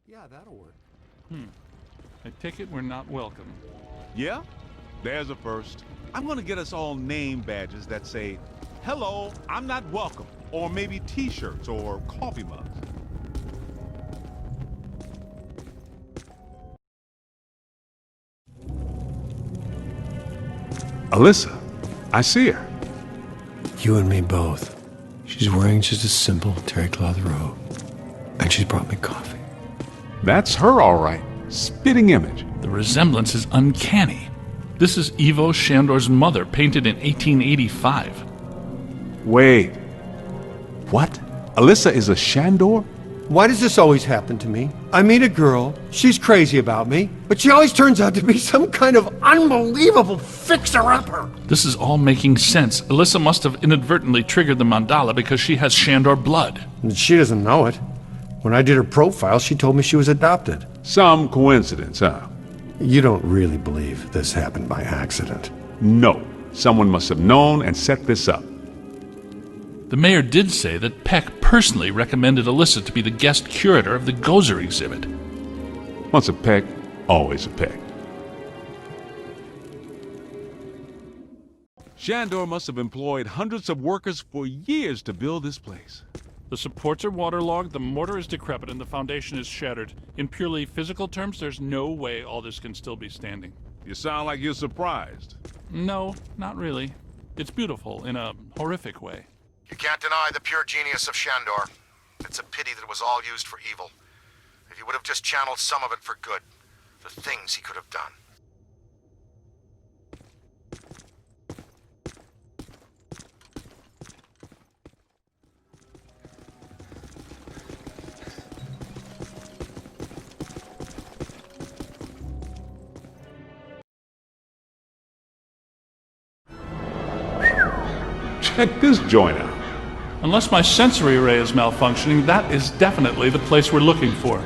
Yeah, that'll work. I take it we're not welcome. Yeah? There's a first. I'm gonna get us all name badges that say, "Hello, I'm not welcome," or maybe t-shirts or coffee mugs. Alyssa, I see her. You and me both. She's wearing just a simple terry cloth robe. And she's brought me coffee. That's her, all right. Spitting image. The resemblance is uncanny. This is Ivo Shandor's mother, painted in 1885. Wait. What? Alyssa is a Shandor? Why does this always happen to me? I meet a girl, she's crazy about me, but she always turns out to be some kind of unbelievable fixer-upper. This is all making sense. Alyssa must have inadvertently triggered the mandala because she has Shandor blood. And she doesn't know it. When I did her profile, she told me she was adopted. Some coincidence, huh? You don't really believe this happened by accident? No. Someone must have known and set this up. The mayor did say that Peck personally recommended Alyssa to be the guest curator of the Gozer exhibit. Once a Peck, always a Peck. Shandor must have employed hundreds of workers for years to build this place. The supports are waterlogged, the mortar is decrepit, and the foundation is shattered. In purely physical terms, there's no way all this can still be standing. You sound like you're surprised. No, not really. It's beautiful in a horrific way. You can't deny the pure genius of Shandor. It's a pity that it was all used for evil. If he would have just channeled some of it for good, the things he could have done. Check this joint out. Unless my sensory array is malfunctioning, that is definitely the place we're looking for.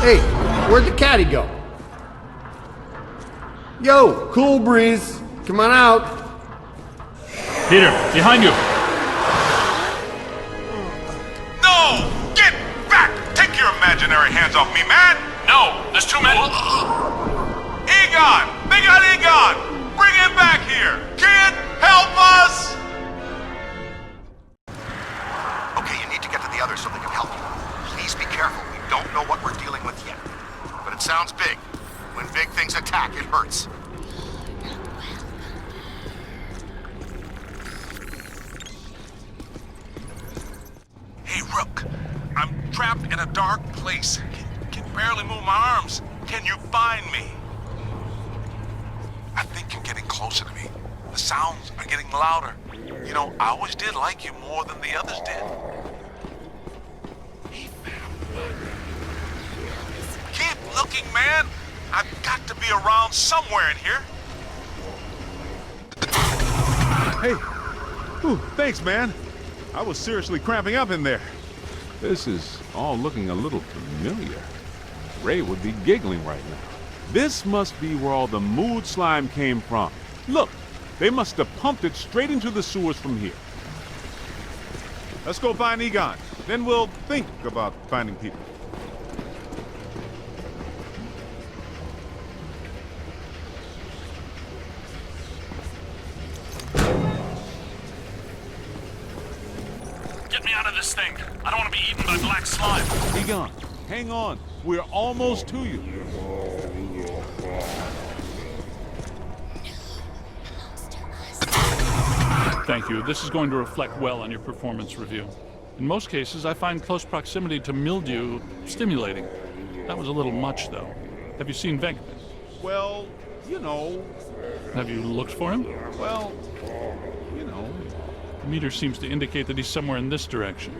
Hey, where'd the caddy go? Yo, cool breeze. Come on out. Peter, behind you! No! Get back! Take your imaginary hands off me, man! No, there's too many. Egon! They got Egon! Bring him back here! Kid, help us! Okay, you need to get to the others so they can help you. Please be careful. We don't know what we're dealing with yet. But it sounds big. When big things attack, it hurts. Hey, Rook. I'm trapped in a dark place. Can barely move my arms. Can you find me? I think you're getting closer to me. The sounds are getting louder. You know, I always did like you more than the others did. Keep looking, man. I've got to be around somewhere in here. Hey. Ooh, thanks, man. I was seriously cramping up in there. This is all looking a little familiar. Ray would be giggling right now. This must be where all the mood slime came from. Look, they must have pumped it straight into the sewers from here. Let's go find Egon. Then we'll think about finding people. Get me out of this thing. I don't want to be eaten by black slime. Egon, hang on. We're almost to you. Thank you. This is going to reflect well on your performance review. In most cases, I find close proximity to mildew stimulating. That was a little much, though. Have you seen Venkman? Well, you know. Have you looked for him? Well, you know. The meter seems to indicate that he's somewhere in this direction.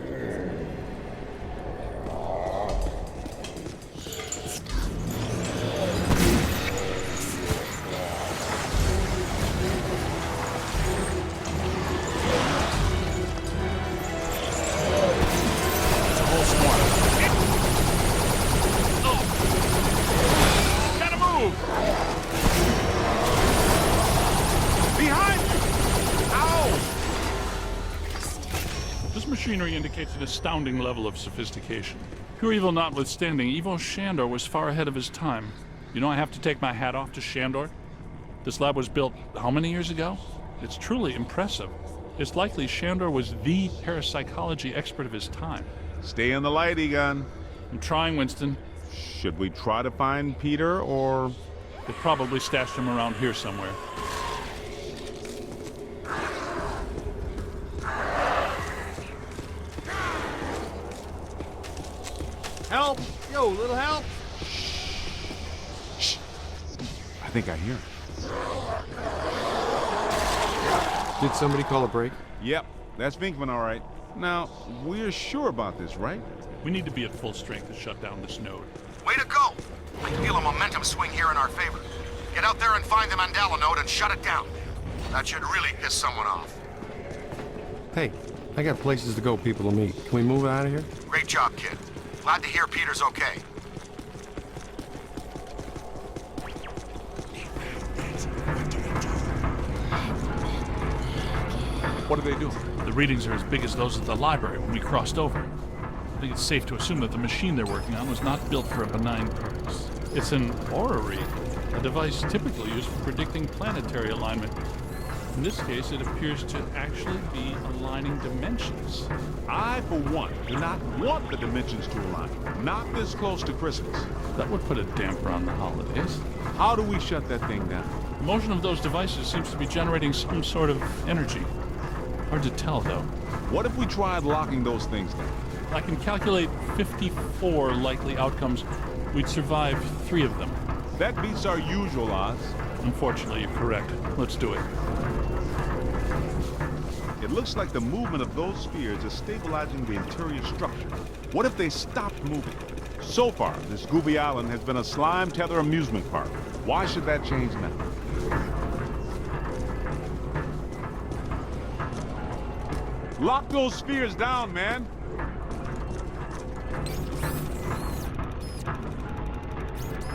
machinery indicates an astounding level of sophistication. Pure evil notwithstanding, Ivo Shandor was far ahead of his time. You know, I have to take my hat off to Shandor. This lab was built how many years ago? It's truly impressive. It's likely Shandor was the parapsychology expert of his time. Stay in the light, Egon. I'm trying, Winston. Should we try to find Peter, or... They probably stashed him around here somewhere. Help! Yo, little help! Shh! I think I hear him. Did somebody call a break? Yep, that's Vinkman, all right. Now, we're sure about this, right? We need to be at full strength to shut down this node. Way to go! I feel a momentum swing here in our favor. Get out there and find the Mandela node and shut it down. That should really piss someone off. Hey, I got places to go, people to meet. Can we move out of here? Great job, kid. Glad to hear Peter's okay. What are they doing? The readings are as big as those at the library when we crossed over. I think it's safe to assume that the machine they're working on was not built for a benign purpose. It's an orrery, a device typically used for predicting planetary alignment. In this case, it appears to actually be aligning dimensions. I, for one, do not want the dimensions to align. Not this close to Christmas. That would put a damper on the holidays. How do we shut that thing down? The motion of those devices seems to be generating some sort of energy. Hard to tell, though. What if we tried locking those things down? I can calculate 54 likely outcomes. We'd survive 3 of them. That beats our usual odds. Unfortunately, you're correct. Let's do it. It looks like the movement of those spheres is stabilizing the interior structure. What if they stopped moving? So far, this Gooby Island has been a slime tether amusement park. Why should that change now? Lock those spheres down, man!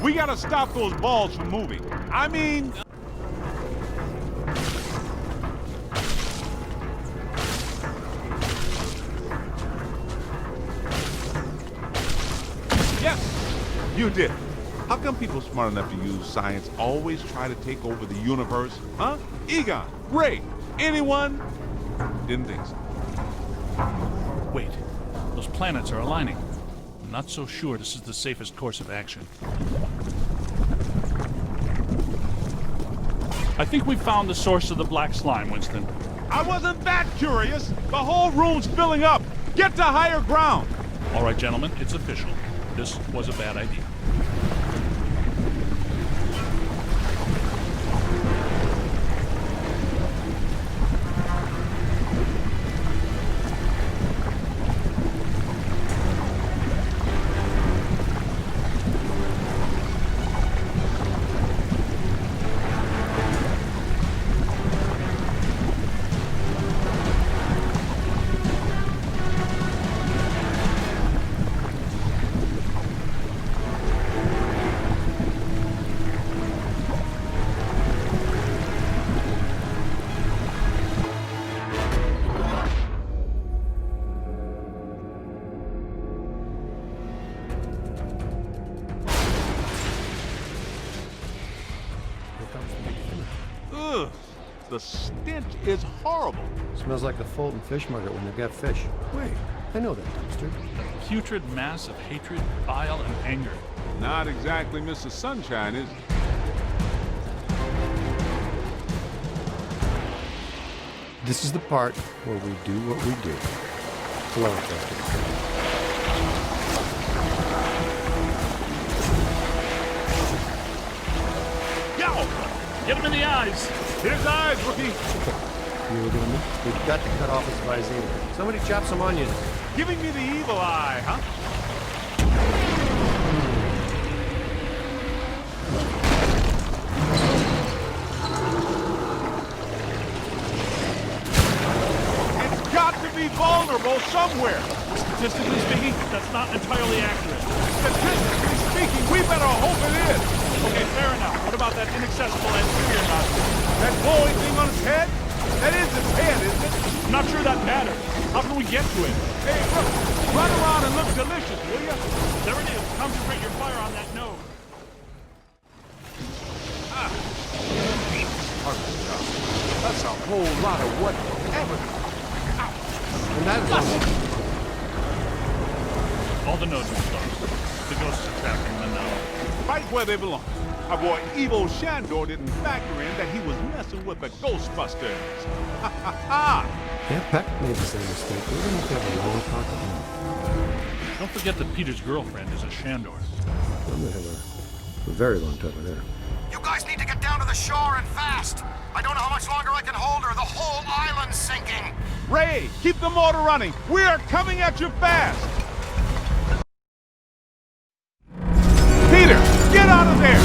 We gotta stop those balls from moving. I mean... Yes! You did. How come people smart enough to use science always try to take over the universe? Huh? Egon, Ray, anyone? Didn't think so. Wait, those planets are aligning. I'm not so sure this is the safest course of action. I think we found the source of the black slime, Winston. I wasn't that curious. The whole room's filling up. Get to higher ground. All right, gentlemen, it's official. This was a bad idea. Ugh, the stench is horrible. Smells like the Fulton fish market when they've got fish. Wait, I know that dumpster. A putrid mass of hatred, bile, and anger. Not exactly Mrs. Sunshine, is it? This is the part where we do what we do. Hello, Captain. Get him in the eyes! Here's eyes, rookie. You were doing this? We've got to cut off his visor. Somebody chop some onions. Giving me the evil eye, huh? It's got to be vulnerable somewhere. Statistically speaking, that's not entirely accurate. Statistically speaking, we better hope it is. Okay, fair enough. What about that inaccessible anterior nostril? That glowing thing on his head? That is his head, isn't it? Not sure that matters. How can we get to it? Hey, look! Run around and look delicious, will ya? There it is. Concentrate your fire on that node. That's a whole lot of whatever. And that is All the nodes are stars. The ghosts are trapped in the node. Right where they belong. Our boy Evo Shandor didn't factor in that he was messing with the Ghostbusters. Ha ha ha! Yeah, Peck made the same mistake. We're going to have a long talk with him. Don't forget that Peter's girlfriend is a Shandor. I'm going to have a very long talk with her. You guys need to get down to the shore and fast. I don't know how much longer I can hold her. The whole island's sinking. Ray, keep the motor running. We are coming at you fast. Peter, get out of there.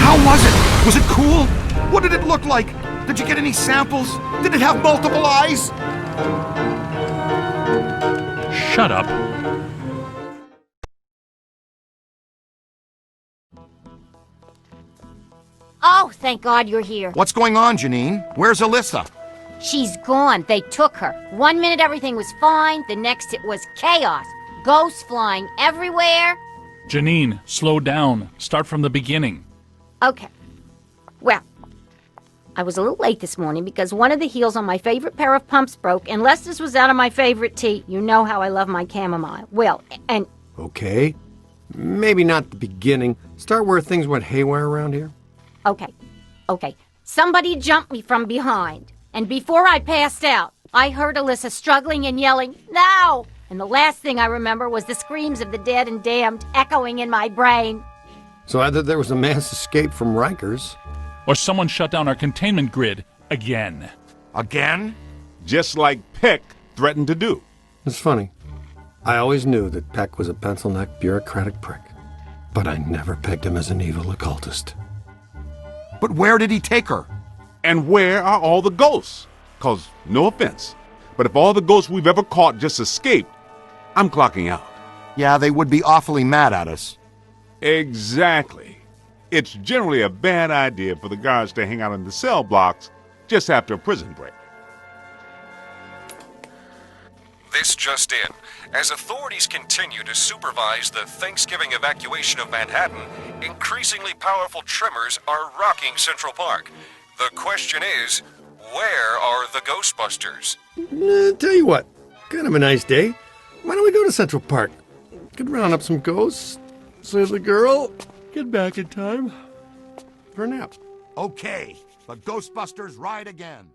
How was it? Was it cool? What did it look like? Did you get any samples? Did it have multiple eyes? Shut up. Oh, thank God you're here. What's going on, Janine? Where's Alyssa? She's gone. They took her. 1 minute everything was fine, the next it was chaos. Ghosts flying everywhere. Janine, slow down. Start from the beginning. Okay. Well, I was a little late this morning because one of the heels on my favorite pair of pumps broke, and Lester's was out of my favorite tea. You know how I love my chamomile. Well, and... Okay. Maybe not the beginning. Start where things went haywire around here. Okay. Somebody jumped me from behind. And before I passed out, I heard Alyssa struggling and yelling, "No!" And the last thing I remember was the screams of the dead and damned echoing in my brain. So either there was a mass escape from Rikers. Or someone shut down our containment grid again. Again? Just like Peck threatened to do. It's funny. I always knew that Peck was a pencil-necked, bureaucratic prick. But I never pegged him as an evil occultist. But where did he take her? And where are all the ghosts? 'Cause, no offense, but if all the ghosts we've ever caught just escaped, I'm clocking out. Yeah, they would be awfully mad at us. Exactly. It's generally a bad idea for the guards to hang out in the cell blocks just after a prison break. This just in. As authorities continue to supervise the Thanksgiving evacuation of Manhattan, increasingly powerful tremors are rocking Central Park. The question is, where are the Ghostbusters? Tell you what, kind of a nice day. Why don't we go to Central Park? Could round up some ghosts, save the girl, get back in time for a nap. Okay, the Ghostbusters ride again.